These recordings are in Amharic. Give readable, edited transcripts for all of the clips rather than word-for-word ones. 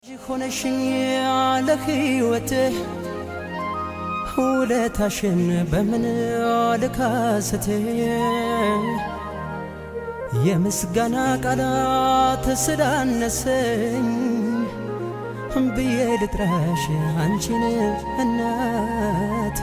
ሆነሽኝ ያለ ሕይወትህ ውለታሽን በምን ልካስትህ የምስጋና ቃላት ስላነሰኝ ብዬ ልጥራሽ አንቺን እናቴ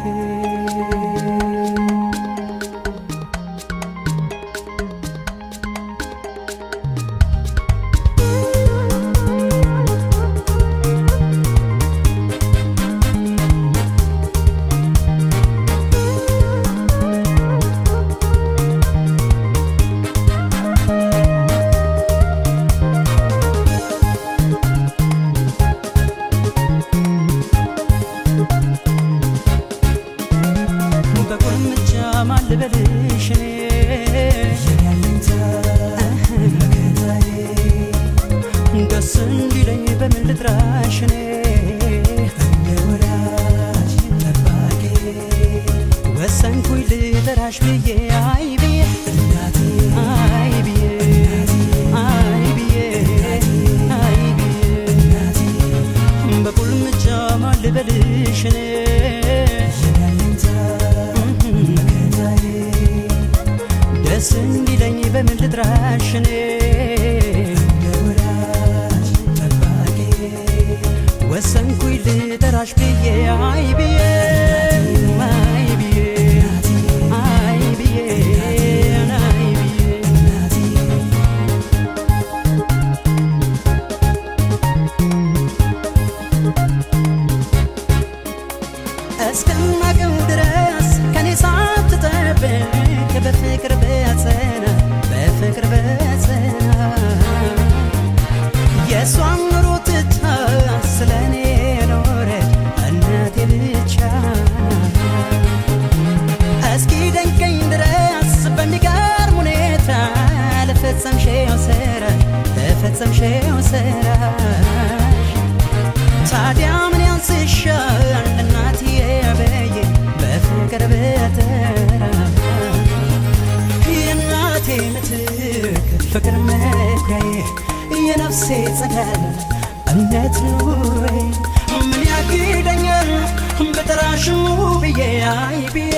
ፍቅር መኩሪያዬ የነፍሴ ጸዳል እምነት ኑሮዬ ምን ያግደኛል በጠራሽ ብዬ አይ ብዬ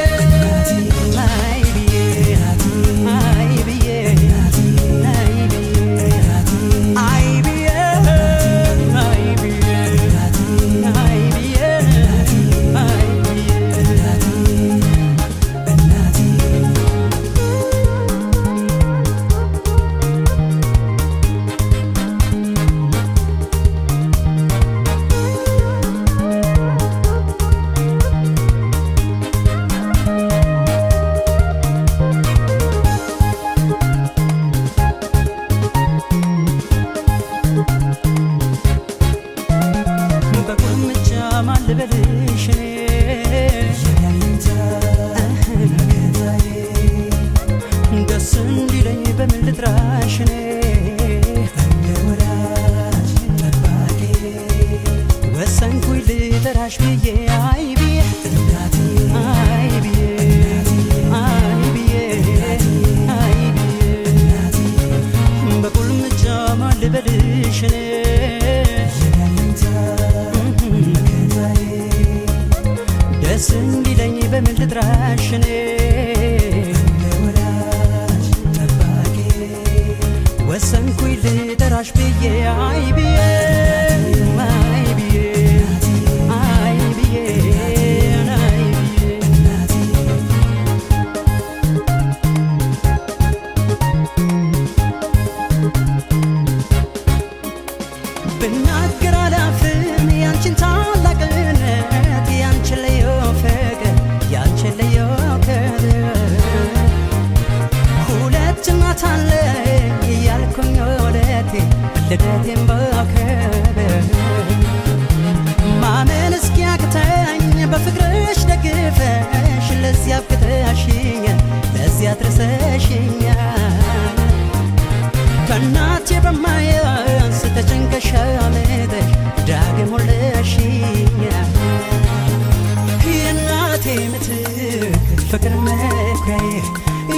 አይ ብዬ አይ ብዬ አይ ብዬ አይ ብዬ አይ ብዬ አይ ብዬ አይ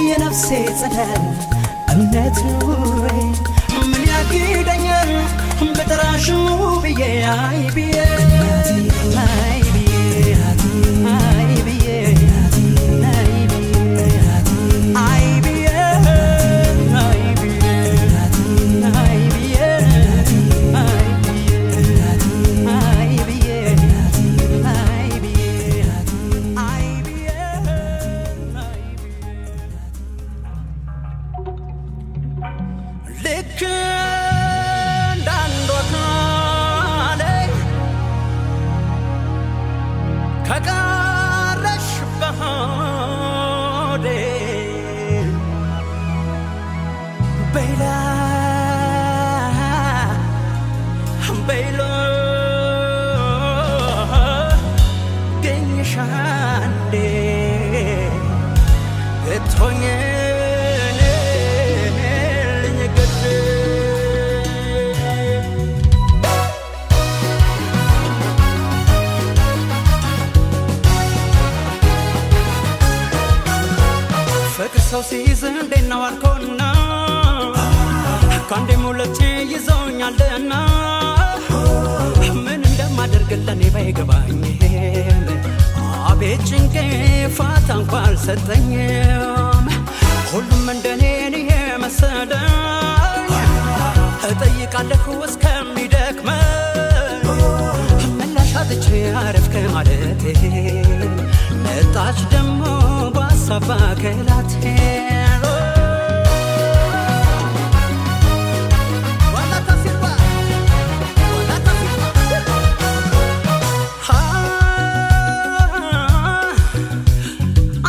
የነፍሴ ጸዳል እምነት ኑሮዬ ምን ያግደኛል በጠራሽ ውብዬ አይ ብዬ አይ ብዬ አይ ብዬ ሰው ሲይዝ እንዴት ነው አልኮና ካንዴ ሙለቴ ይዘውኛልና ምን እንደማደርግለኔ ባይገባኝ አቤት ጭንቄ ፋታ እንኳን አልሰጠኝም ሁሉም እንደኔን ይሄ መሰለኝ እጠይቃለሁ እስከሚደክመኝ ምላሽ አጥቼ አረፍክ ማለቴ መጣች ደሞ ባሳባ ከላቴ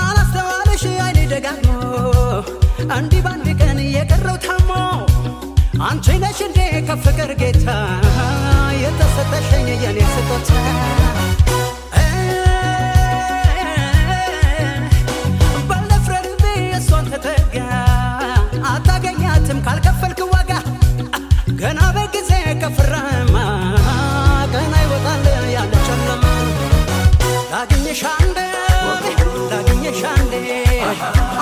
አላስተዋልሽ አይኔ ደጋግሞ እንዲህ ባንድ ቀን የቀረው ታሞ አንቺ ነሽ እንዴ ከፍቅር ጌታ የተሰጠሽኝ የኔ ስጦታ አታገኛትም ካልከፈልክ ዋጋ ገና በጊዜ ከፍራማ ገና ይወጣል ያለ ጨለማ ላግኝሽ አንዴ ላግኝሽ አንዴ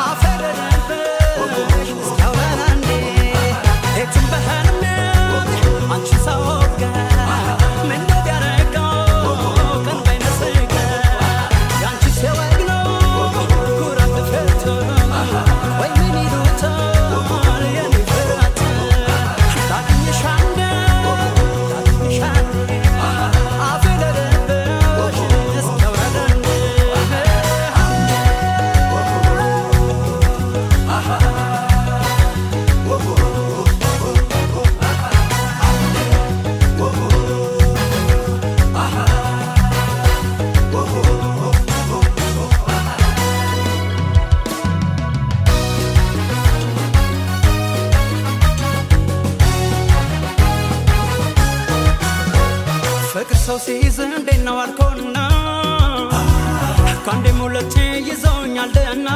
አፈረደብሽ እስኪያውራን አንዴ የትም በህልሜ አንቺ ሳወጋ ምነው ቢያረጋው ቀን ባይመስገ ያንቺ ሲወግ ነው ኩራት ተፈቶ ወይ ምን ይሉታል ሰው ሲይዝ እንዴት ነው አልኮና ካንዴ ሙለቴ ይዘውኛልና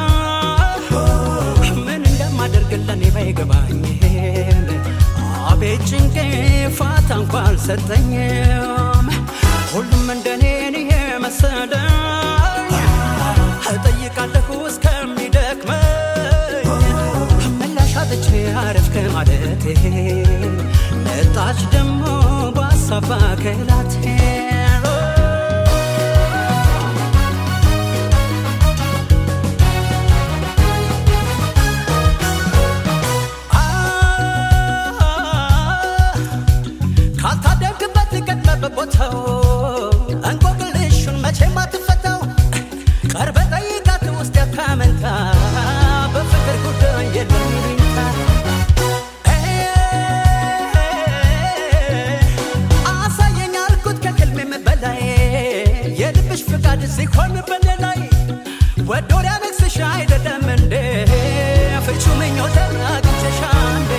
ምን እንደማደርግለኔ ባይገባኝ አቤት ጭንቄ ፋታ እንኳን አልሰጠኝም ሁሉም እንደኔን ይሄ መሰለኝ እጠይቃለሁ እስከሚደክመኝ ምላሽ አጥቼ አረፍክ ማለቴ መጣች ደሞ ባሳባ ከላቴ ካልታደግክበት ቀድመህ በቦታው እንቆቅልሹን መቼም አትፈታው ቀርበህ ጠይቃት ውስጥ ያታመንታ በፍቅር ጉዳይ የለም ይሉኝታ አሳየኝ አልኩት ከህልሜም በላይ የልብሽ ፍቃድ ሲሆን በኔ ላይ ወዶ ሊያነግስሽ አይደለም እንዴ ፍቺው ምኞቴን አግኝተሽ አንዴ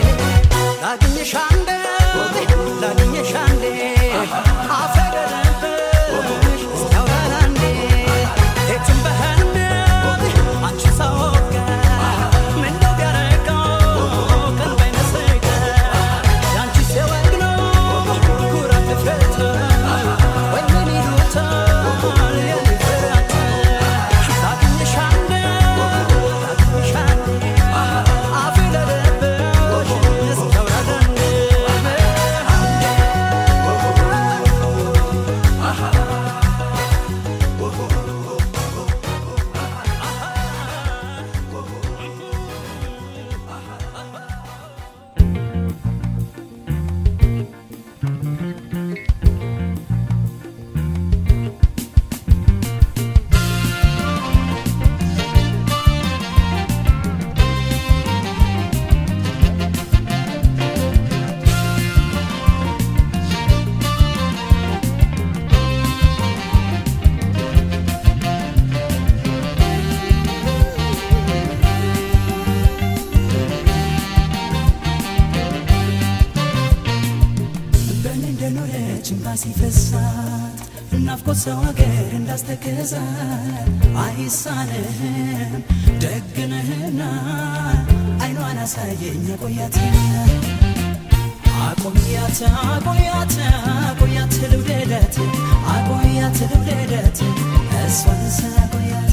ላግኝሽ አንዴ ላግኝሽ አንዴ አፈረደብሽ እስኪያውራን አንዴ የትም በህልሜ አንቺ ሳወጋ ምነው ቢያረጋው ቀን ባይመስገ ያንቺ ሲወግ ነው ኩራት ተፈቶ ወይ ምን ይሉታል የኔ ፍራት ላግኝሽ አንዴ ሲፈሳት ናፍቆት ሰው አገር እንዳስተከዛ አይሳንህም ደግነህና አይኗን አሳየኝ ቆያት አቆያት አቆያት አቆያት ልውደዳት አቆያት ልውደዳት እሷን ሳቆያት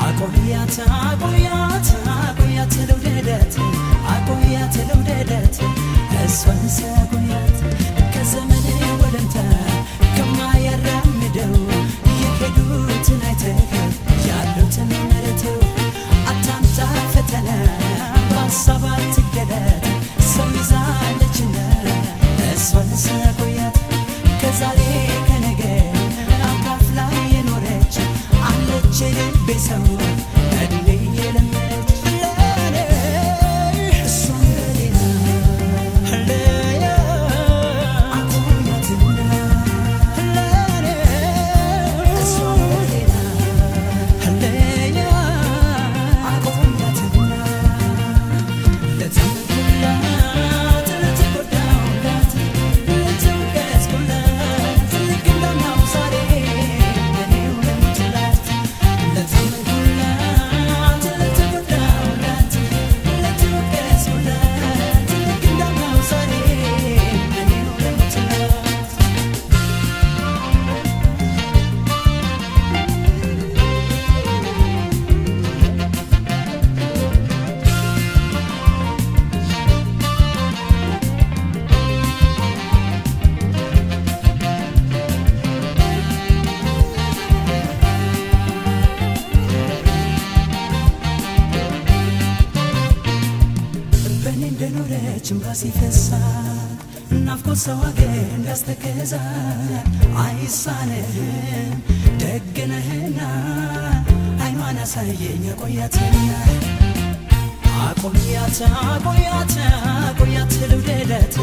አቆያት አቆያት አቆያት ልውደዳት አቆያት ልውደዳት እሷን ሳቆያት ከዘመን ወለምታ ከማያራምደው የሄዱትን አይተህ ያሉትን መረተው አታምጣ ፈተና በሀሳብ አትገለጥ ሰው ይዛለችና እሷን ሳቆያት ከዛሬ ከነገ አካፍላ የኖረች አለች የልቤ ሰው እድሜ የለመደች ሲፈሳት ናፍቆት ሰው አገር እንዳስተከዛ አይሳንህም ደግነህና አይኗን አሳየኝ ቆያትና አቆያት አቆያት አቆያት ልውደዳት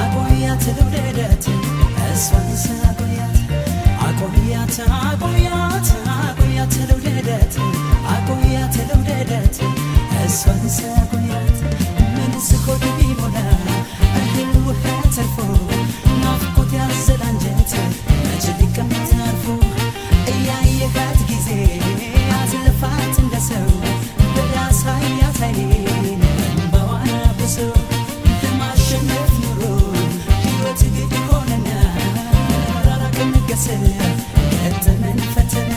አቆያት ልውደዳት እሷን ሳቆያት አቆያት አቆያት አቆያት ልውደዳት አቆያት ልውደዳት እሷን ሳቆያት ምንስ ሆድ ቢሞላ እህል ውሃ ተርፎ ናፍቆት ያዘለ አንጀት መች ሊቀመጥ አርፎ እያየሃት ጊዜ አትልፋት እንደ ሰው በዳሳያት አይኔን በዋና ብሰው ለማሸነፍ ኑሮ ሕይወት ግድ ሆነና ራራቅ ነገሰ ገጠመን ፈተና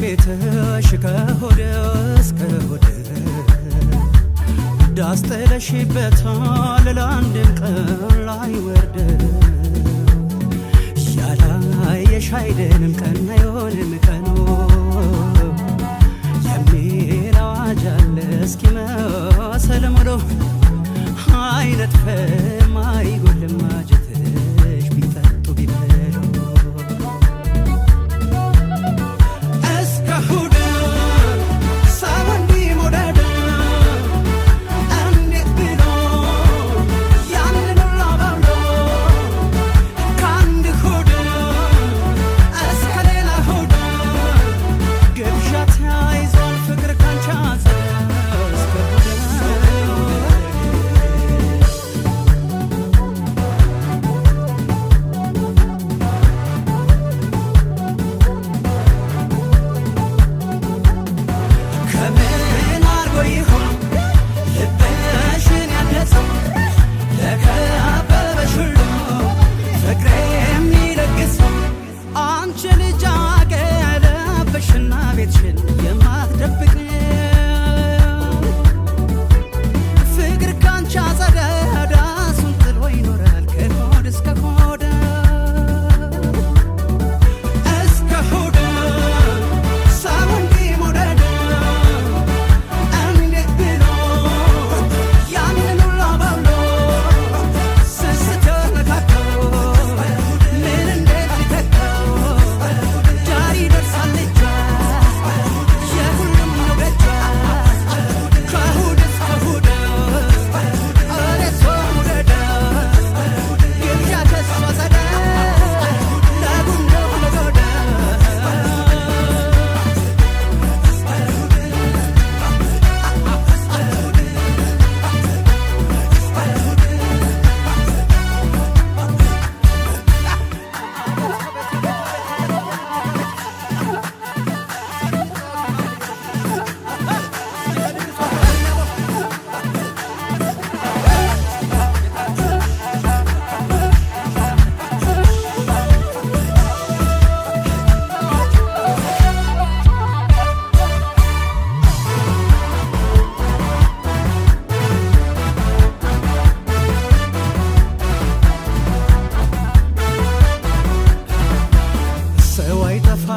ቤትሽ ከሆድ እስከ ሆድ ዳስ ጥለሽበታል ለአንድም ቀን ላይ ወርድ ያላየሽ አይደለም ቀን አይሆንም ቀኑ የሚል አዋጅ አለ እስኪመሰል ሙሉ አይነጥፍም አይጎልም ማጀትሽ ቢጠጡ ቢበሉ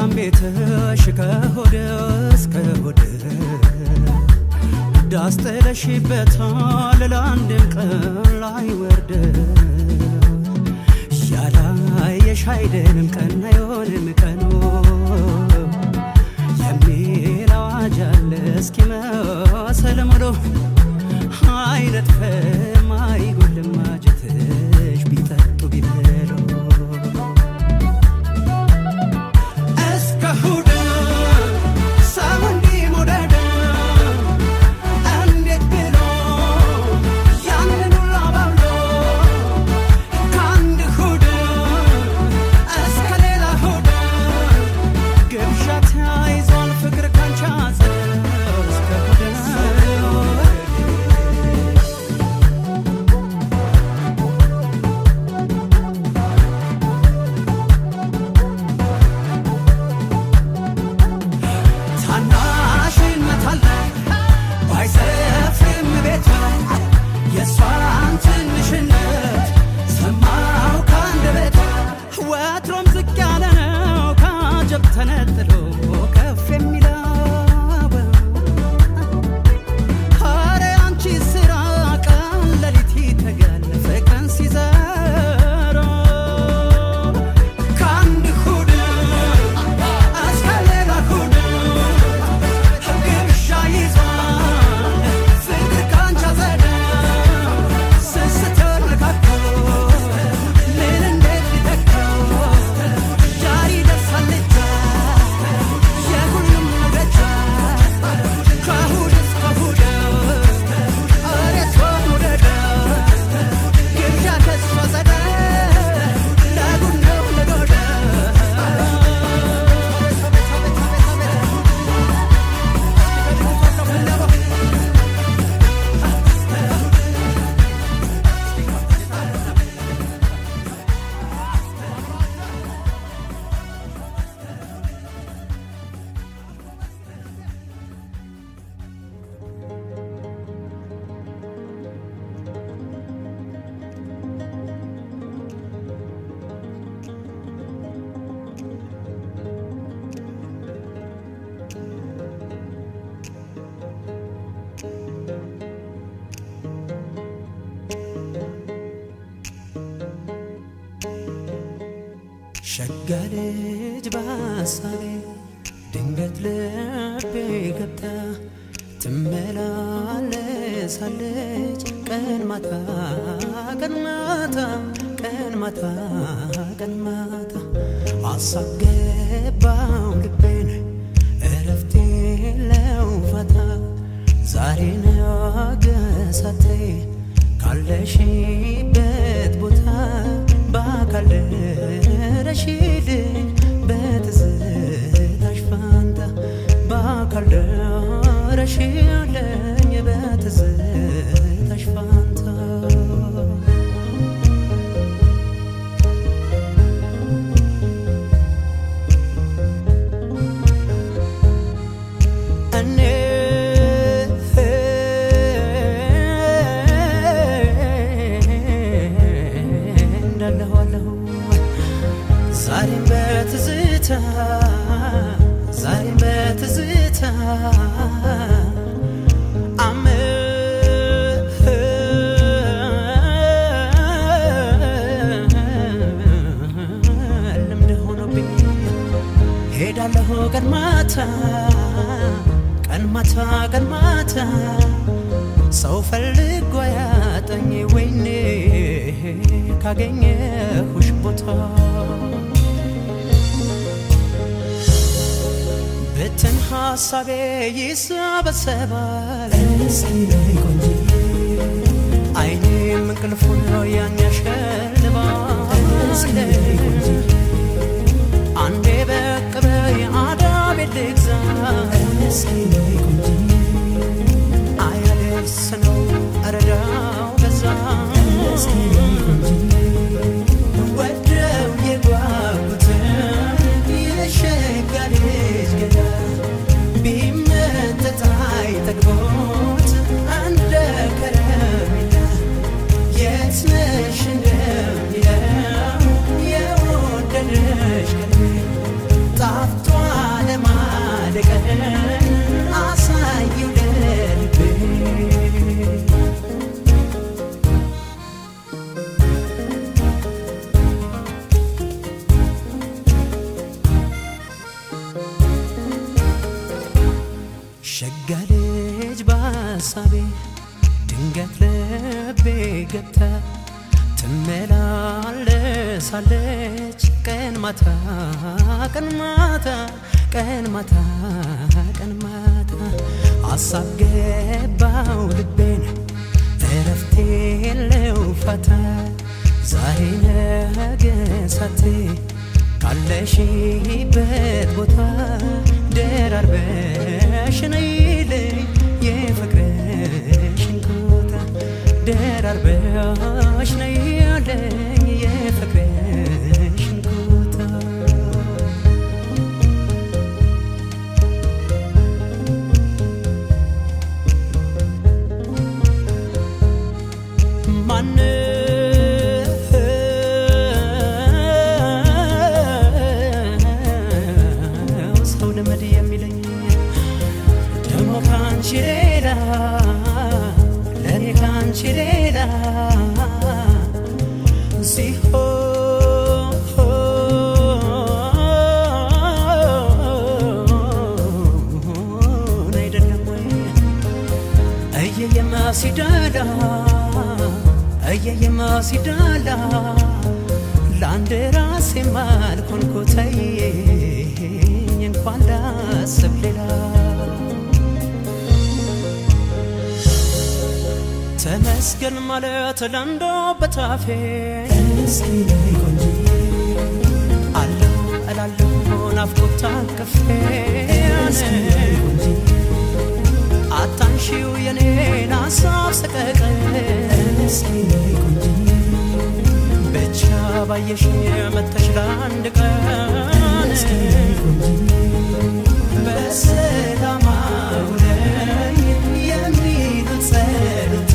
አልመጣም ቤትሽ ከሆድ እስከ ሆድ ዳስጥለሽበታል ለአንድም ቀን ላይ ወርድ ያላየሽ አይደለም ቀን አይሆንም ቀኑ የሚል አዋጅ አለ እስኪመሰል ሙሉ አይነጥፍም አይጎልም ማጀትሽ ቢጠጡ ቢበሉ እስከ እሑድ ሰው እንዲህ መውደድ እንዴት ብሎ ያንን ሁሉ አባብሎ ከአንድ እሑድ እስከ ሌላ እሑድ ግብዣ ተያይዟል ፍቅር ካንቺ አጸደ እስከ እሑድ ተነጥሎ ከፍ የሚለው ኧረ አንቺ ስራ ቀን ሌሊት ይተጋል ፍቅርን ሲዘራ ከአንድ እሑድ እስከ ሌላ እሑድ ግብዣ ይዟል ፍቅር ካንቺ አጸደ ስስት ተነካክቶ ምን እንዴት ሊተካው ዳር ይደርሳል ሸጋ ልጅ በሐሳቤ ድንገት ልቤ ገብታ ትመላለሳለች ቀን ማታ ቀን ማታ ቀን ማታ ቀን ማታ አሳብ ገባው ልቤን እረፍት የለው ፋታ ዛሬ ነገ ሳትይ ካለሽበት ቦታ በአካል ደረሽልኝ በትዝታሽ ፋንታ በአካል ደረሽልኝ በትዝታሽ ፋንታ እኔ እንዳለኋለሁ ዛሬም በትዝታ ዛሬም በትዝታ ልምድ ሆኖብኝ ሄዳለሁ ቀን ማታ ቀን ማታ ቀን ማታ ሰው ፈልጎ ያጠኝ ወይኔ ካገኘሁሽ ቦታ ብትን ሐሳቤ ይሰበሰባል እስኪ ነይ ቆንጆ አይኔም እንቅልፉን ያን ያሸልባል እስኪ ነይ ቆንጆ አንዴ በቅ በይ አዳቤ ልግዛ እስኪ ነይ ቆንጆ አያደርስ ነው እረዳው በዛ እስኪ ነይ ቆንጆ ወደው የጓጉትን የሸጋ ልጅ ገዳ ቢመተት አይጠግቦት እንደ ከረሜላ የት ነሽ እንደሚለው የወደ ሐሳቤ ድንገት ልቤ ገብታ ትመላለሳለች ቀን ማታ ቀን ማታ ቀን ማታ ቀን ማታ ሐሳብ ገባው ልቤን እረፍት የለው ፋታ ዛሬ ነገ ሳትይ ካለሽበት ቦታ ደራርበሽ ነይልኝ የፍቅርሽን ቦታ ደራርበሽ ነይልኝ የፍቅርሽን ቦታ ለኔ ካንቺ ሌላ ሲሆን አይደለም ወይ እየየማ ሲዳላ ለአንድ ራሴ ማልኮንኮተኝ እንኳን ላስብ ሌላ ተመስገን ማለት ለንዶ በታፌ እስኪ ላይ ቆንጆ አለው እላለሁ ናፍቆት ታቅፌ አታንሺው የኔን ሐሳብ ሰቀቀን እስኪ ላይ ቆንጆ ብቻ ባየሽ መተሽ ለአንድ ቀን እስኪ ላይ ቆንጆ በሰላም አውለኝ የሚሉት ጸሎት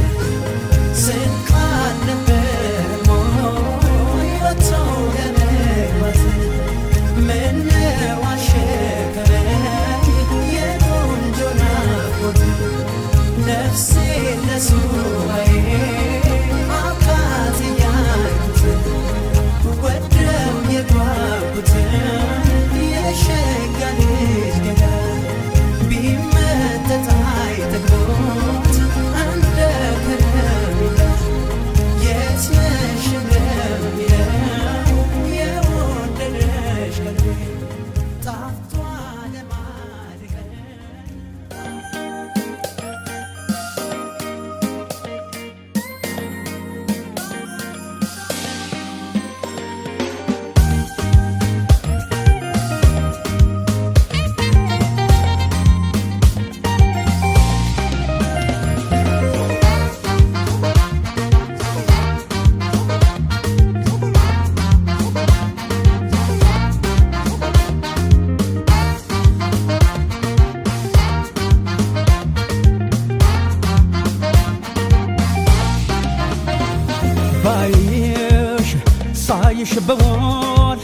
ሳይሽ በሞል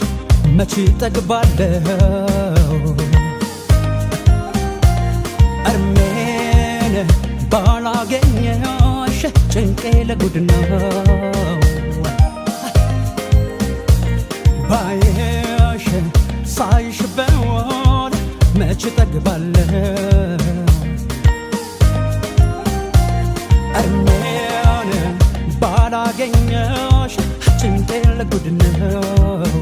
መቼ ጠግባለሁ እርሜን ባላገኘሽ ጭንቄ ለጉድ ነው ባይሽ ሳይሽ በሞል መቼ ጠግባለሁ እርሜን ባላገኘሽ ጭንቄ ለጉድ ነው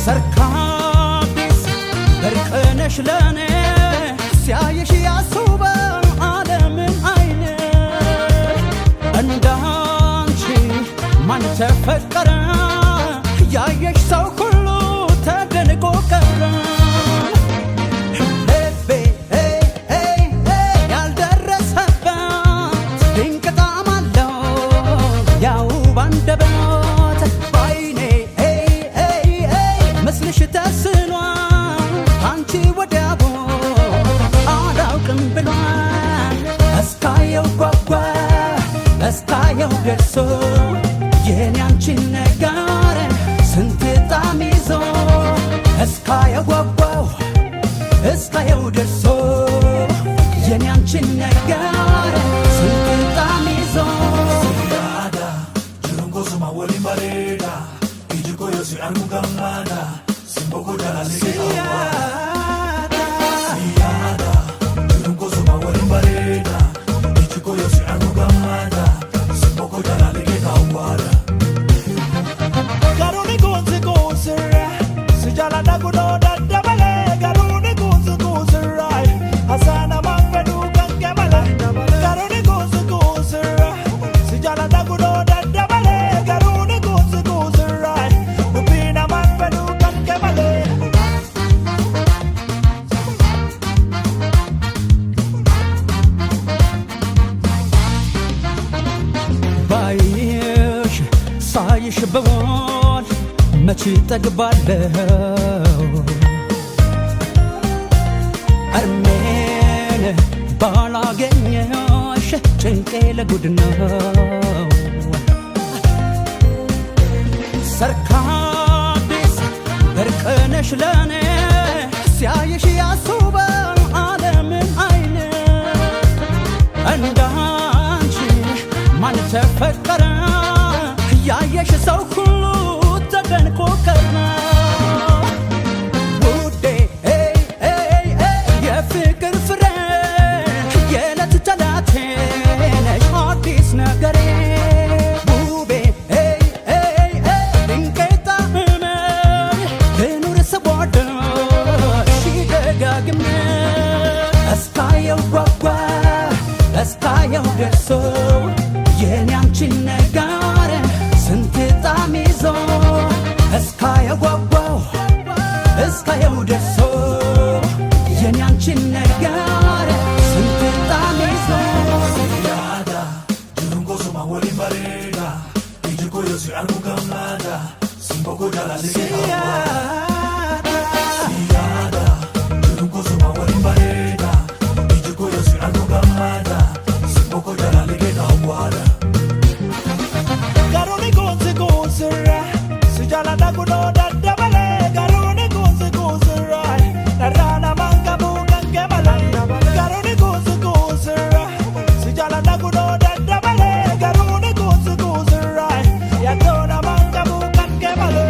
ሰርካቢስ በርቅነሽ ለኔ ሲያየሽ ያስውበው ዓለምን አይኔ እንዳንቺ ማን ተፈቀረ ያየሽ ሰው ሁሉ ተደንቆ ቀረ እስካየው ደርሶ የኔ አንቺን ነገር ስንት ጣም ይዞ እስካየው ጓጓው እስካየው ደርሶ የኔ አንቺን ነገር ስንት ጣም ይዞ ሲያዳ ጅሩንጎ ሱማ ወሊ ማሬዳ ኢጅኮ ዮሲ አርሙጋማዳ ሲምቦኮ ዳላሌ ሲያዳ መች ጠግባለሁ እርሜን ባላገኘሽ ጭንቄ ለጉድ ነው ሰርካዲስ እርቅነሽ ለኔ ሲያየሽ ያስውበው ዓለምን አይን እንዳንቺ ማን ተፈቀረ ያየሽ ሰው ሁሉ ተደንቆ ቀረ ውዴ የፍቅር ፍሬ የዕለት ተላቴ ነሽ አዲስ ነገሬ ውቤ ድንቄ ጣዕሜ ልኑር ስወድሽ ደጋግሜ እስካየው ጓጓ እስካየው ደርሶ የኔ አንቺን ነገር ስንት ጣዕም ይዞ እስካየው ጓጓው እስካየው ደርሶ የኔ አንቺን ነገር ስንት ጣዕም ይዞ Siada, jirungo suma wali barega Ijiko yosi almu gamlada Simboko jala lege Siada, Siada, jirungo suma wali barega Ijiko yosi almu gamlada Simboko jala lege gawada Garoni gonze ra Sujala daguno dadabale Garoni gonze ra Narana manga bugan kemalanda Garoni gonze ra Sujala daguno dadabale Garoni gonze ra Yadona manga bugan kemalo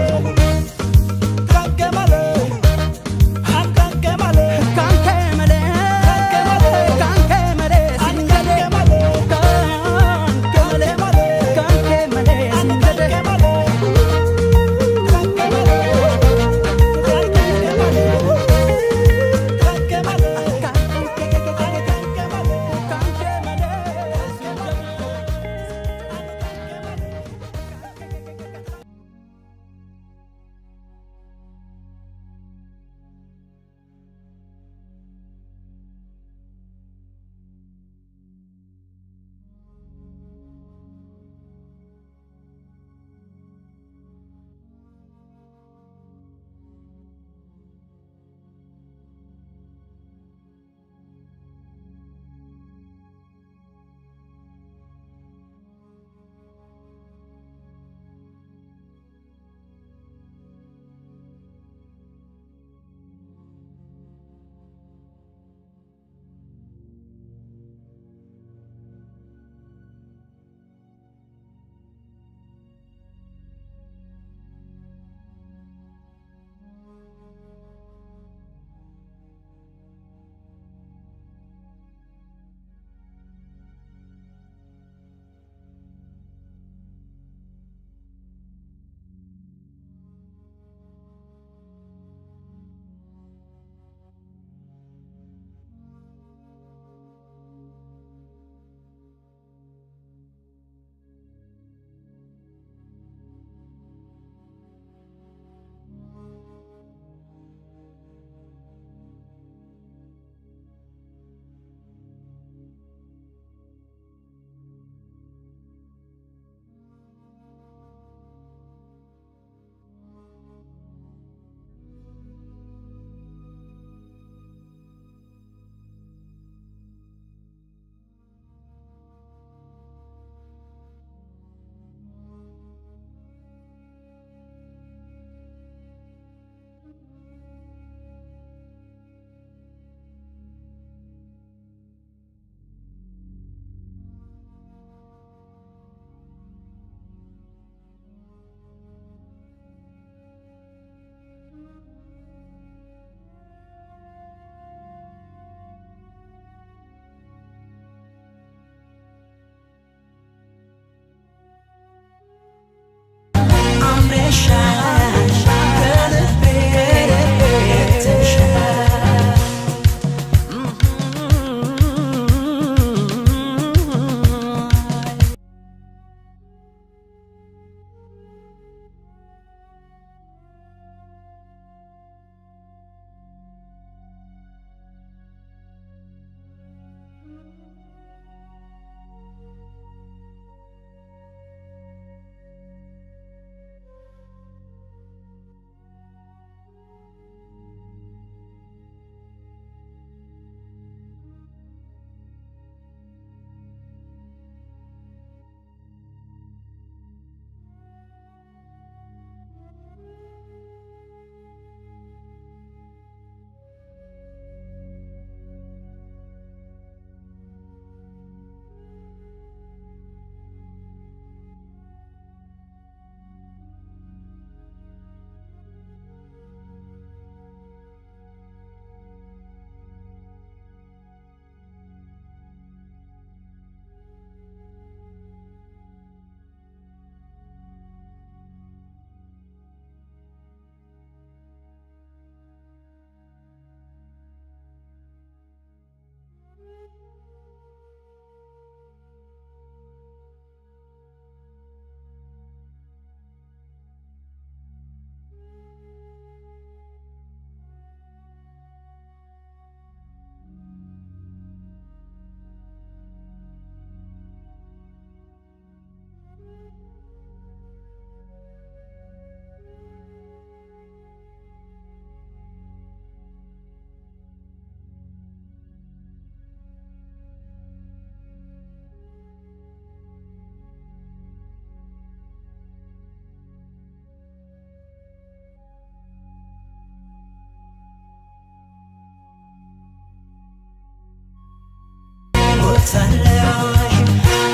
ቦታለሽ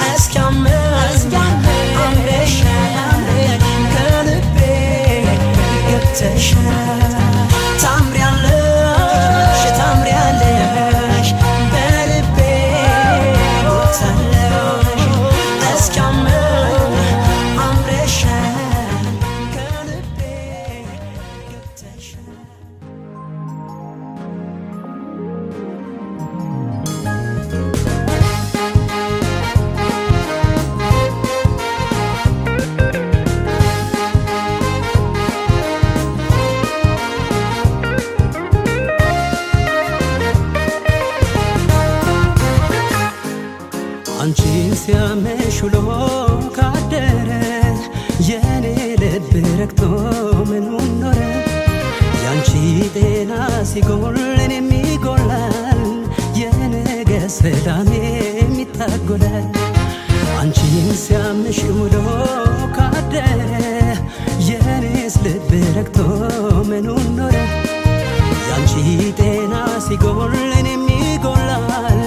እስኪያምር አምረሻል ከልቤ ገብተሻል ታምሪያለሽ ታምሪያለሽ በልቤ ቦታለሽ እስኪያምር አምረሻል ከልቤ ገብተሻል አንቺን ሲያመሽ ውሎ ካደረ የኔ ልብ ረክቶ ምኑን ኖረ ያንቺ ጤና ሲጎል እኔም ይጎላል የነገ ሰላሜም ይታጎላል አንቺን ሲያመሽ ውሎ ካደረ የኔስ ልብ ረክቶ ምኑን ኖረ ያንቺ ጤና ሲጎል እኔም ይጎላል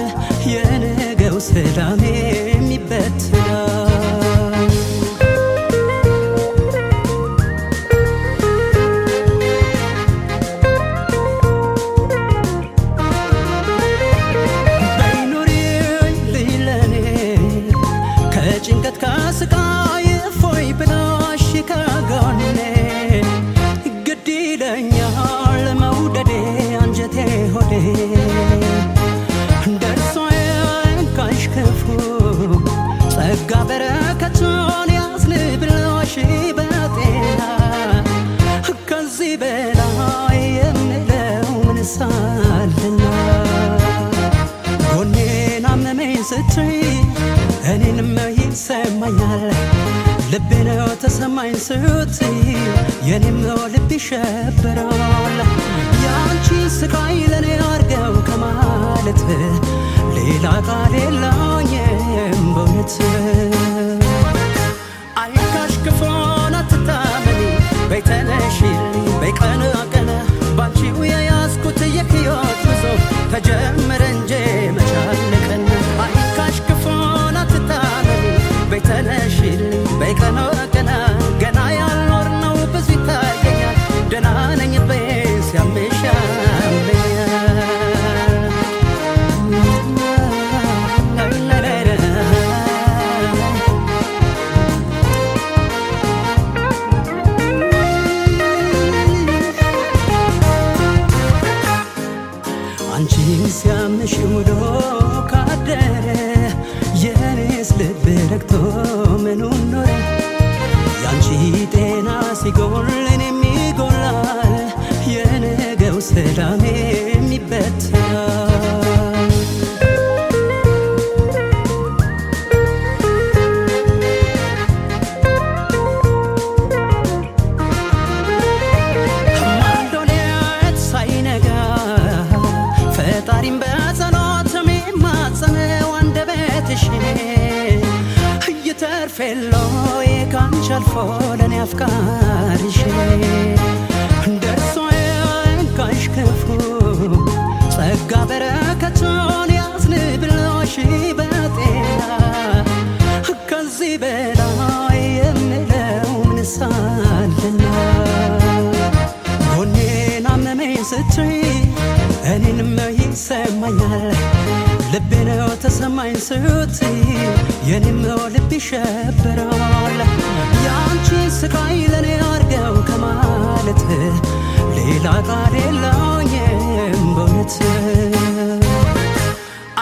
የነገው ሰላሜም ይበትናል በይኑሪ ልለኔ ከጭንቀት ከስቃይ እፎይ ብለሽ ከጎኔ ግድ ይለኛል መውደዴ አንጀቴ ሆዴ ደርሶ የንካሽ ክፉ ጸጋ በረከቱን ያዝንብልሽ በጤና ከዚህ በላይ የምለው ምንስ አለና ጎኔን አመመኝ ስትይ እኔንም ይሰማኛል ልቤ ነው ተሰማኝ ስትይ የኔም ልብ ይሸበራል ያንቺ ስቃይ ለኔ አርገው ከማለት ሌላ ቃል የለኝም በእውነት አይንካሽ ክፉን አትታመኒ በይ ተነሺልኝ በይ ቀና ቀና ባንቺው የያዝኩት የሕይወት ጉዞ ተጀመረ እንጂ መች አለቀና አይንካሽ ክፉን አትታመኒ በይ ተነሺልኝ በይ ቀና ቀና ገና ያልኖርነው ብዙ ይታየኛል ደህና ነኝ በይ ሲያምሽ አንቺን ሲያምሽ ውሎ ካደረ የኔስ ልብ ረክቶ ምኑን ኖረ ያንቺ ጤና ሲጎል እኔም ይጎላል የነገው ሰላሜም ይበትናል ማልዶሌት ሳይነጋ ፈጣሪም በጸሎት የሚማጸነው አንደበትሽ ይተርፌሎይ ካንቺ አልፎ ለኔ አፍቃሪሽ ደርሶ የንካሽ ክፉ ጸጋ በረከቱን ያዝንብልሽ በጤና ከዚህ በላይ የምለው ምንስ አለና ጎኔን አመመኝ ስትይ እኔንም ይሰማኛል ልቤ ነው ተሰማኝ ስትይ የኔም ልብ ይሸበራል ያንቺ ስቃይ ለኔ አርገው ከማለት ሌላ ቃል የለኝም በእውነት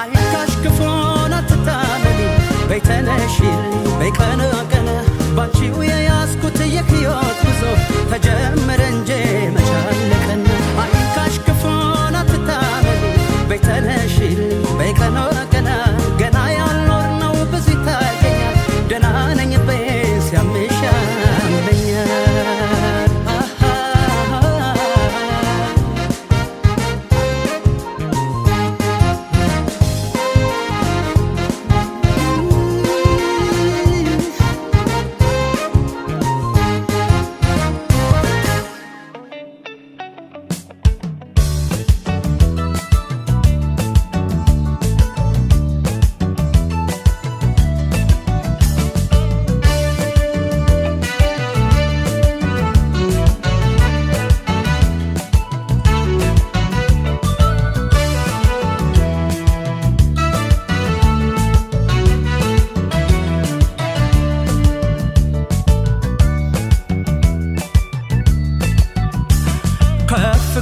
አይንካሽ ክፉን አትታመኒ በይ ተነሺልኝ በይ ቀና ቀና ባንቺው የያዝኩት የሕይወት ጉዞ ተጀመረ እንጂ መች አለቀና አይንካሽ ክፉን አትታመኒ በይ ተነሺልኝ በይ ቀና ቀና ገና ያልኖርነው ብዙ ይታየኛል ደህና ነኝ በይ ሲያምሽ ያመኛል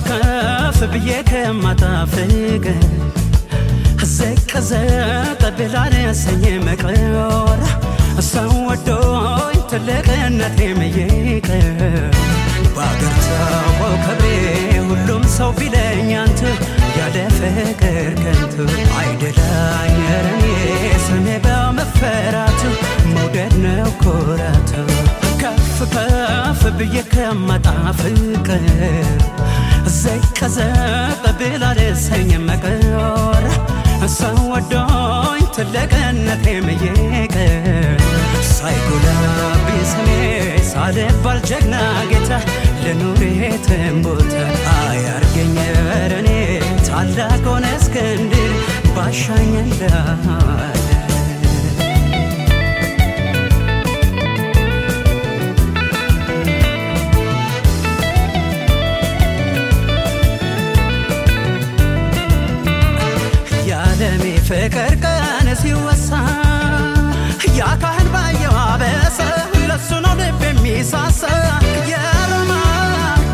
ከፍ ብዬ ከማጣፍቅ ዝቅ ዝቅ ብላለሰኝ መቅር ሰው ወዶኝ ትልቅነቴ መይቅር በአገር ታውቆ ክብሬ ሁሉም ሰው ቢለኝ አንተ ያለ ፍቅር ከንቱ አይደላኝ ረኔ ስሜ በመፈራት መውደድ ነው ኩራት ከፍ ከፍ ብዬ ከማጣፍቅ ዝቅ ዝቅ ብላለሰኝ መቅር ሰው ወዶኝ ትልቅነቴ መይቅር ሳይጎላብኝ ስሜ ሳልባል ጀግና ጌታ ልኑር የትም ቦታ አያርገኝ ረኔ ታላቅ ሆነ እስክንድር ባሻኝ እንዳለ የዓለሜ ፍቅር ቀን ሲወሳ ያካህን ባየው አበሰ ለሱ ነው ልብ የሚሳሳ የሮማ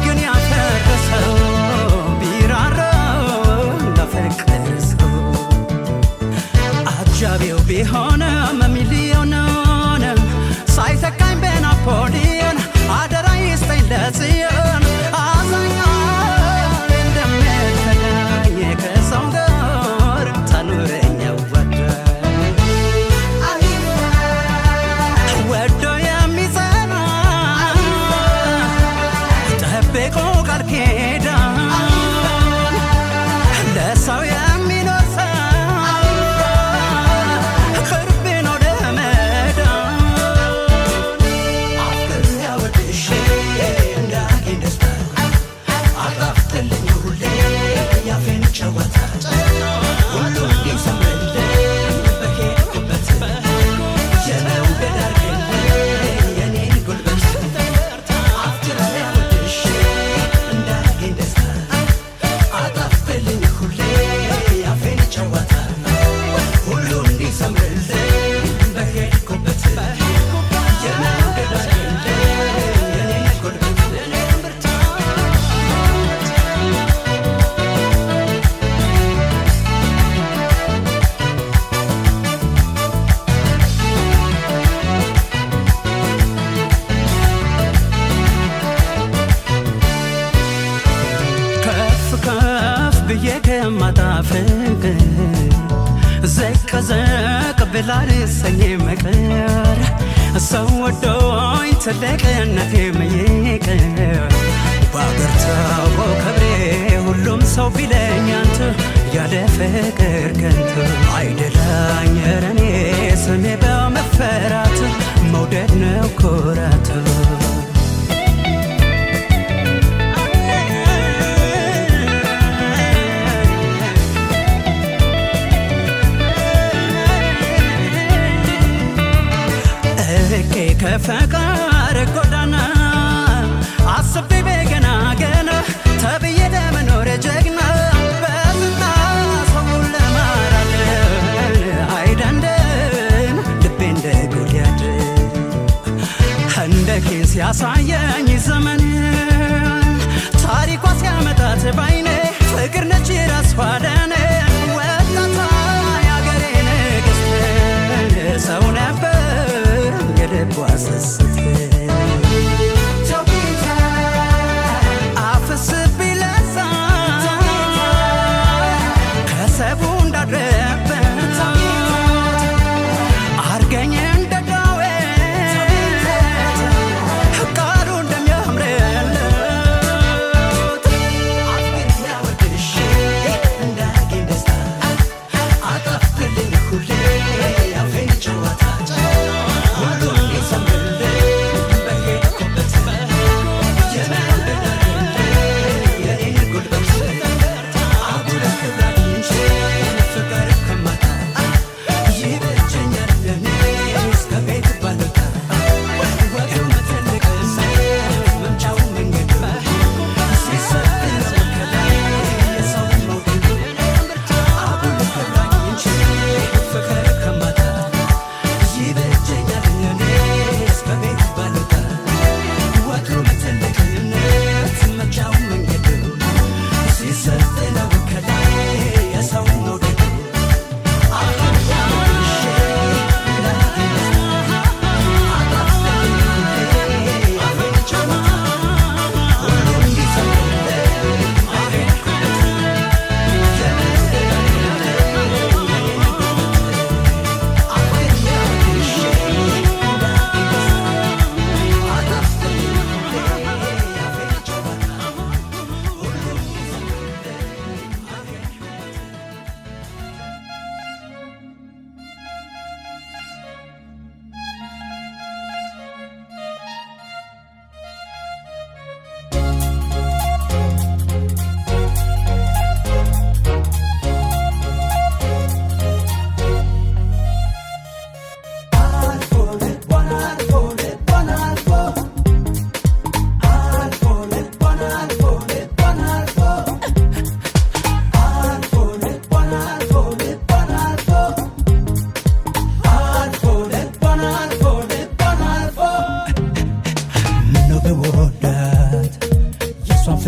ግን ያፈረሰው ቢራራው ለፍቅር ሰው አጃቢው ቢሆንም ሚሊዮንም ሳይተካኝ በናፖሊዮን አደራ ይስጠኝ ለጽዮን አዛኛ እንደምትከዳኝ ከሰው ጋር ታኑረኝ ወዶ የሚጸና ጠብቆ ቃል ኪዳን ለሰው የሚኖር ሰው ቅርብ ነው ለመዳን አፍቅሬ አወድሼ እንዳገኝ ደስታ አጣፍጥልኝ ሁሌ ያፌን ጨዋታ ሁሉ እንዲሰምርልኝ በሄድኩበት የመውደድ አርግልኝ የኔን ጉልበት አፍቅሬ አወድሼ እንዳገኝ ደስታ አጣፍጥልኝ ሁሌ ያፌን ጨዋታ ሁሉ እንዲሰምርልኝ በሄድኩበት የመውደድ አርግልኝ የኔን ጉልበት ከፍ ከፍ ብዬ ከማጣፍቅ ዝቅ ዝቅ ብላለሰኝ መቅር ሰው ወዶኝ ትልቅነቴ መይቅር በአገር ታውቆ ክብሬ ሁሉም ሰው ቢለኝ አንተ ያለ ፍቅር ከንቱ አይደላኝ ረኔ ስሜ በመፈራት መውደድ ነው ኩራት እርቄ ከፈቃር ጎዳና አስቤ በገና ገና ተብዬ ለመኖር ጀግና በዝና ሰውን ለማራለን አይደንደን ልቤ እንደ ጎልያድ ህንደኬን ሲያሳየኝ ዘመን ታሪኳ ሲያመጣት ባይኔ ፍቅር ነች ራሷ ለኔ ወጣቷ የአገሬ ንግሥት ሰው ነበር የልቧ ስስት አፍስብኝ ለዛ ከሰቡ እንዳድረበት አርገኝ እንደ ዳዊት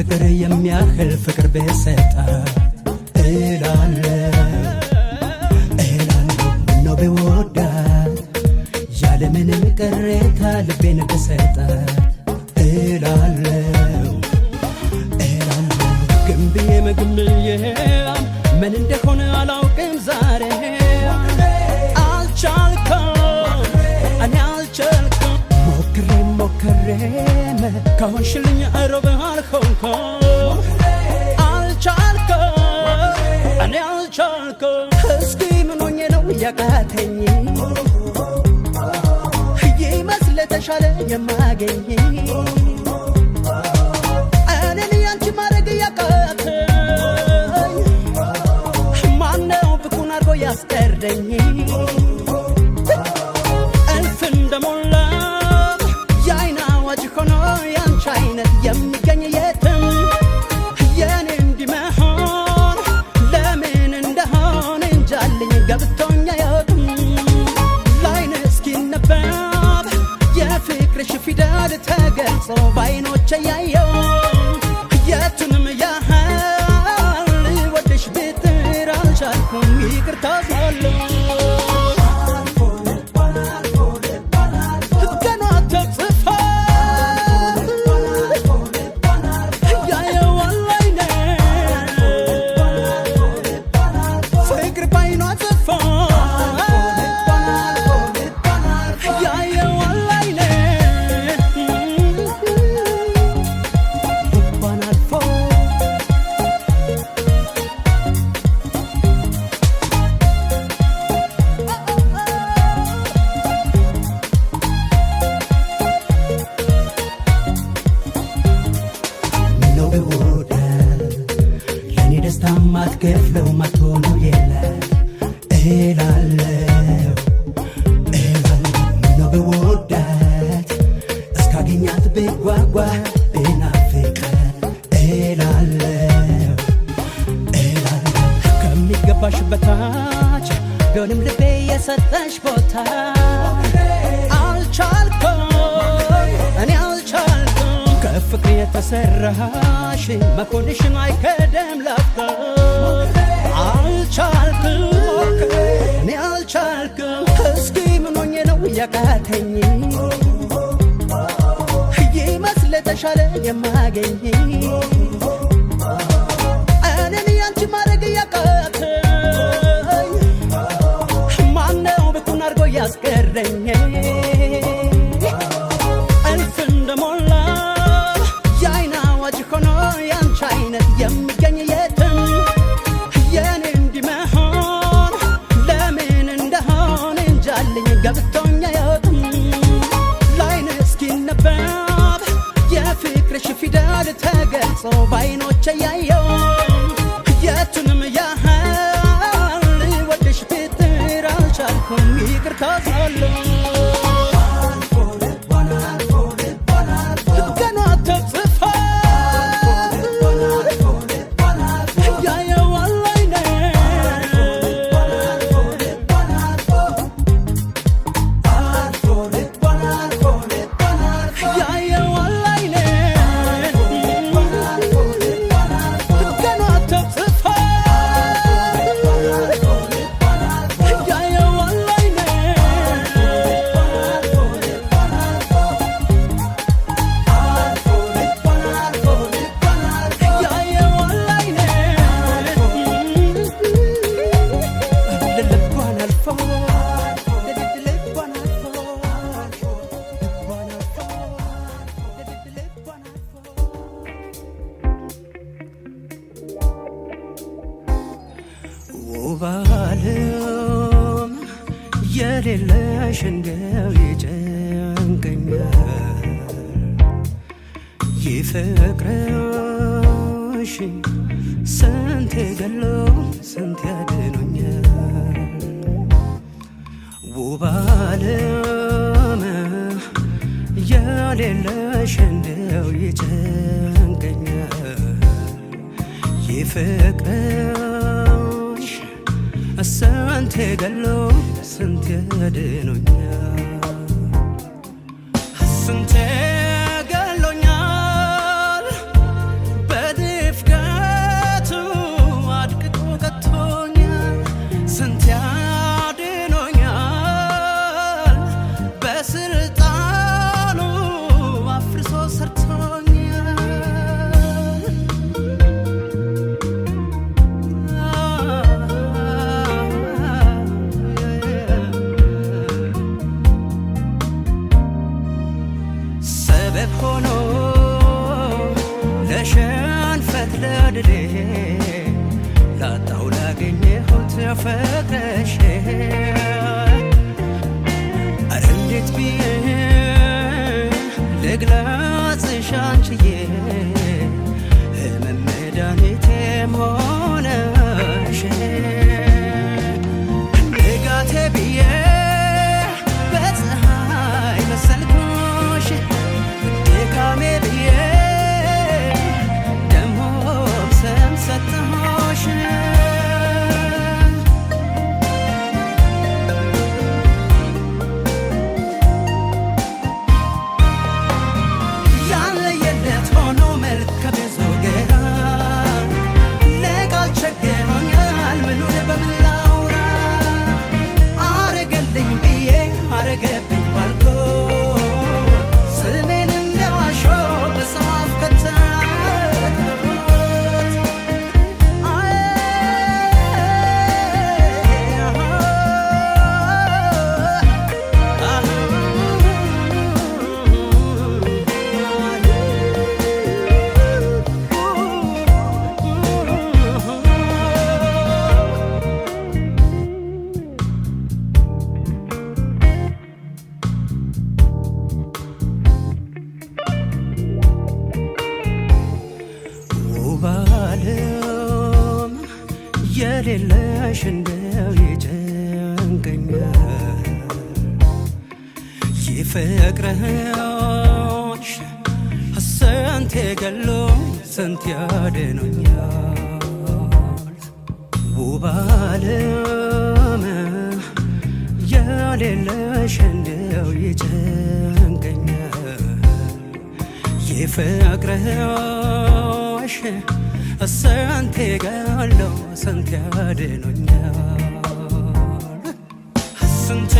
ፍቅር የሚያህል ፍቅር በሰጣት እላለሁ ምነው በወዳት ያለምንም ቅሬታ ልቤን በሰጣት እላለሁ ግንብዬም ምን እንደሆነ አላውቅም ዛሬ አልቻልኩም እኔ አልቻልኩም ሞክሬም ከሆንሽልኝ እሮብ አልሆንኩም አልቻልኩም እኔ አልቻልኩም እስኪ ምን ሆኜ ነው ያቃተኝ ይመስል ተሻለ የማገኝ እኔን ያንቺ ማድረግ ያቃተኝ ማነው ብኩን አድርጎ ያስቀረኝ እልፍ እንደሞላ የአይን አዋጅ ሆኖ ያንቺ አይነት የሚገኝ የትም የኔ እንዲመሆን ለምን እንደሆነ እንጃልኝ ገብቶኛ ያውቅም ላይን እስኪነበብ የፍቅርሽ ፊደል ተገልጾ ባይኖቼ ያየው የቱንም ያህል ወደሽ ብጥር አልቻልኩም ይቅርታ ሳለሁ ማትከፍለው ማትሆኑ የለ እላለሁ ምነው በወዳት እስካገኛት ብጓጓ ብናፍቃት እላለሁ ከሚገባሽ በታች ቢሆንም ልቤ የሰጠሽ ቦታ አልቻልኩም እኔ አልቻልኩም ከፍቅር የተሰራሽ መኮንሽን አይከደም ላፍታ አልቻልኩም እኔ አልቻልኩም እስኪ ምን ሆኜ ነው ያቃተኝ ይመስል ተሻለ የማገኝ እኔን ያንቺ ማድረግ ያቃተኝ ማነው ብኩን አድርጎ ያስቀረኝ እልፍ እንደሞላ የአይን አዋጅ ሆኖ ያንቺ አይነት የሚገኝ የትም የኔ እንዲመሆን ለምን እንደሆነ እንጃልኝ ገብቶኛ ያውቅም ላይን እስኪነበብ የፍቅርሽ ፊደል ተገልጾ ባይኖቼ ያየው የቱንም ያህል ወደሽ ብጥር አልቻልኩም ይቅርታ ሳለሁ ውባለም የሌለሽ እንደው ይጨንቀኛል ይፍቅርሽ ስንት ገሎ ስንት ያድኖኛል ውባለም የሌለሽ እንደው ይጨንቀኛል ይፍቅርሽ ስንት ገሎ ስንት ያድኖኛል ስንት ገሎኛል ለሸንፈት ለድሌ ላጣው ላገኘሁት ፍቅርሽ ኧረ እንዴት ብዬ ልግለጽሽ አንቺዬ ህመም መድኃኒቴም ሆነሽ ንጋቴ ብዬ በፀሐይ መሰልኩሽ ድካሜ ብዬ ደሞ ስም ሰጠሁሽ ያለየለት ሆኖ መልከ ብዙ ገና ለቃል ቸግሮኛል ምኑን በምን ላውራ አረገልኝ ብዬ አረገብኝ ባልኩ ስሜን እንዳሾ በሰማፍ ከተትኩት ውብ ዓለም የሌለሽ እንደው ይጨንቀኛል ይፍቅርሽ ስንቴ ገሎ ስንት ያድኖኛል ውብ ዓለም የሌለሽ እንደው ይጨንቀኛል ይፍቅርሽ ስንቴ ገሎ ስንት ያድኖኛል ስንቴ